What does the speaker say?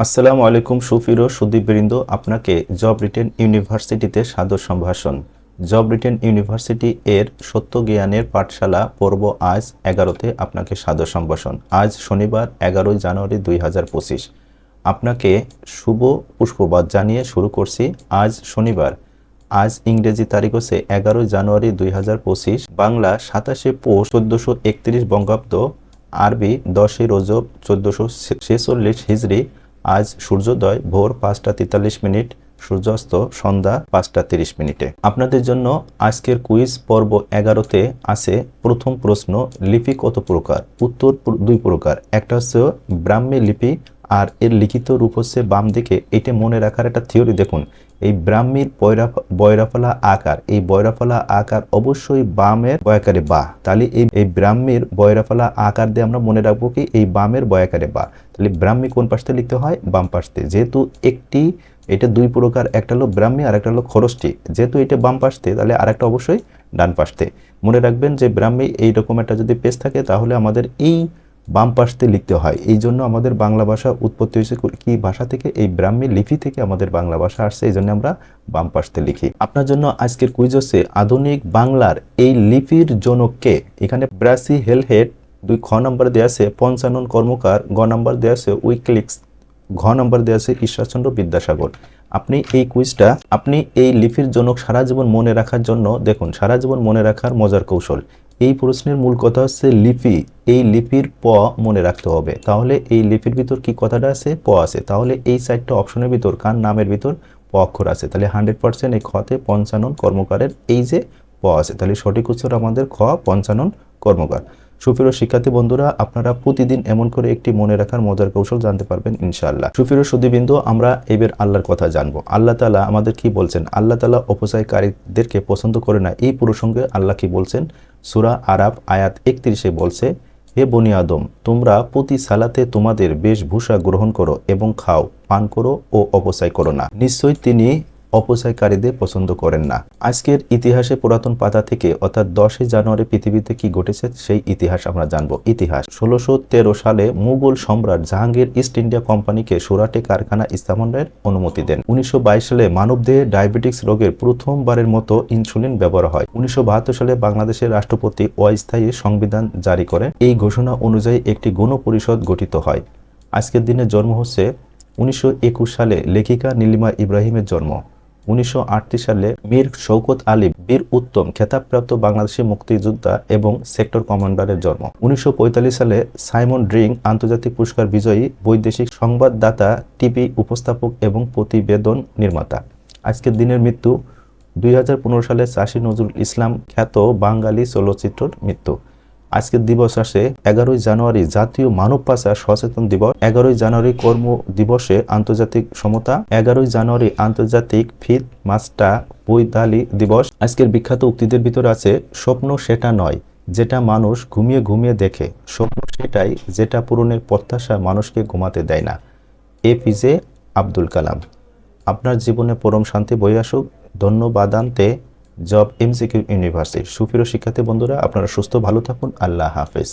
আসসালামু আলাইকুম সুপ্রিয় সুদীপবৃন্দ, আপনাকে জব রিটেন ইউনিভার্সিটিতে সাদর সম্ভাষণ। জব রিটেন ইউনিভার্সিটি এর সত্য জ্ঞানের পাঠশালা পর্ব আজ 11তে আপনাকে সাদর সম্ভাষণ। আজ শনিবার 11 জানুয়ারি 2025। আপনাকে শুভ পুষ্পবাদ জানিয়ে শুরু করছি। আজ শনিবার, আজ ইংরেজি তারিখ হচ্ছে 11 জানুয়ারি 2025, বাংলা 27 পৌষ 1431 বঙ্গাব্দ, আরবি 10 রজব 1446 হিজরি। আজ সূর্যোদয় ভোর 5টা 43 মিনিট, সূর্যাস্ত সন্ধ্যা 5টা 30 মিনিটে। আপনাদের জন্য আজকের কুইজ পর্ব 11তে আছে প্রথম প্রশ্ন, লিপি কত প্রকার? উত্তর 2 প্রকার। একটা হচ্ছে ব্রাহ্মী লিপি, আর এর লিখিত রূপ হচ্ছে বাম দিকে। এটা মনে রাখার একটা থিওরি দেখুন, এই ব্রাহ্মীর বয়রাফলা আকার, এই বয়রাফলা আকার অবশ্যই বামের বয়াকারে বা। তাহলে এই ব্রাহ্মীর বয়রাফলা আকার দিয়ে আমরা মনে রাখবো কি এই বামের বয়াকারে বা। তাহলে ব্রাহ্মী কোন পাশে লিখতে হয়? বাম পাশে। যেহেতু এটা 2 প্রকার, একটা হলো ব্রাহ্মী আর একটা হলো খরষ্টি। যেহেতু এটা বাম পাশে, তাহলে আরেকটা অবশ্যই ডান পাশে। মনে রাখবেন যে ব্রাহ্মী এইরকম একটা যদি পেজ থাকে তাহলে আমাদের এই বাম পাশে লিখতে হয়। এই জন্য আমাদের বাংলা ভাষা উৎপত্তি হয়েছে কি ভাষা থেকে? এই ব্রাহ্মী লিপি থেকে আমাদের বাংলা ভাষা আসছে, এই জন্য আমরা বাম পাশে লিখি। আপনার জন্য আজকের কুইজ হচ্ছে আধুনিক বাংলার এই লিপির জনক কে? এখানে ব্রাসি হেলহেড, 2 খ নম্বর দেওয়া আছে পঞ্চানন কর্মকার, গ নম্বর দেওয়া আছে উইকলিক্স, ঘ নম্বর দেওয়া আছে ঈশ্বরচন্দ্র বিদ্যাসাগর। আপনি এই লিপির জনক সারা জীবন মনে রাখার জন্য দেখুন, সারা জীবন মনে রাখার মজার কৌশল। এই প্রশ্নের মূল কথা হচ্ছে লিপি। এই লিপির প মনে রাখতে হবে। তাহলে এই লিপির ভিতর কি কথাটা আছে? প আছে। তাহলে এই 4টা অপশনের ভিতর কার নামের ভিতর প অক্ষর আছে? তাহলে 100% এই খতে পঞ্চানন কর্মকারের এই যে প আছে। তাহলে সঠিক উত্তর আমাদের খ, পঞ্চানন কর্মকার। সুপ্রিয় শিক্ষার্থী বন্ধুরা, আপনারা প্রতিদিন এমন করে একটি মনে রাখার মজার কৌশল জানতে পারবেন ইনশাআল্লাহ। সুপ্রিয় সুধীবৃন্দ, আমরা এবার আল্লাহর কথা জানবো। আল্লাহ তাআলা আমাদের কি বলছেন? আল্লাহ তাআলা অপচয়কারীদেরকে পছন্দ করে না। এই প্রসঙ্গে আল্লাহ কি বলছেন? সূরা আরাফ আয়াত 31-এ বলছে, হে বনি আদম, তোমরা প্রতি সালাতে তোমাদের বেশভূষা গ্রহণ করো এবং খাও, পান করো ও অপচয় করো না। নিশ্চয়ই তিনি অপচয়কারীদের পছন্দ করেন না। আজকের ইতিহাসে পুরাতন পাতা থেকে অর্থাৎ 10 জানুয়ারি পৃথিবীতে কি ঘটেছে সেই ইতিহাস আমরা জানবো। ইতিহাস 1613 সালে মুঘল সম্রাট জাহাঙ্গীর ইস্ট ইন্ডিয়া কোম্পানিকে সুরাটে কারখানা স্থাপনের অনুমতি দেন। 1922 সালে মানবদেহে ডায়াবেটিস রোগের প্রথমবারের মতো ইনসুলিন ব্যবহার হয়। 1972 সালে বাংলাদেশের রাষ্ট্রপতি অস্থায়ী সংবিধান জারি করেন। এই ঘোষণা অনুযায়ী একটি গণপরিষদ গঠিত হয়। আজকের দিনে জন্ম হচ্ছে 1921 সালে লেখিকা নীলিমা ইব্রাহিমের জন্ম। 1938 সালে মীর শওকত আলী বীর উত্তম খেতাবপ্রাপ্ত বাংলাদেশি মুক্তিযোদ্ধা এবং সেক্টর কমান্ডারের জন্ম। 1945 সালে সাইমন ড্রিং আন্তর্জাতিক পুরস্কার বিজয়ী বৈদেশিক সংবাদদাতা, টিভি উপস্থাপক এবং প্রতিবেদন নির্মাতা। আজকের দিনের মৃত্যু 2015 সালে চাষী নজরুল ইসলাম খ্যাত বাঙালি চলচ্চিত্রের মৃত্যু। আজকের দিবস আসে 11 জানুয়ারি জাতীয় মানব পাচার সচেতন দিবস, 11 জানুয়ারি কর্ম দিবসে আন্তর্জাতিক সমতা, 11 জানুয়ারি আন্তর্জাতিক ফিদ মাস্টা বৈদালি দিবস। আজকের বিখ্যাত উক্তিদের ভিতরে আছে, স্বপ্ন সেটা নয় যেটা মানুষ ঘুমিয়ে ঘুমিয়ে দেখে, স্বপ্ন সেটাই যেটা পূরণের প্রত্যাশা মানুষকে ঘুমাতে দেয় না। APJ আব্দুল কালাম। আপনার জীবনে পরম শান্তি বয়ে আসুক। ধন্যবাদান্তে জব MCQ ইউনিভার্সিটি। সুপ্রিয় শিক্ষার্থী বন্ধুরা, আপনারা সুস্থ ভালো থাকুন। আল্লাহ হাফেজ।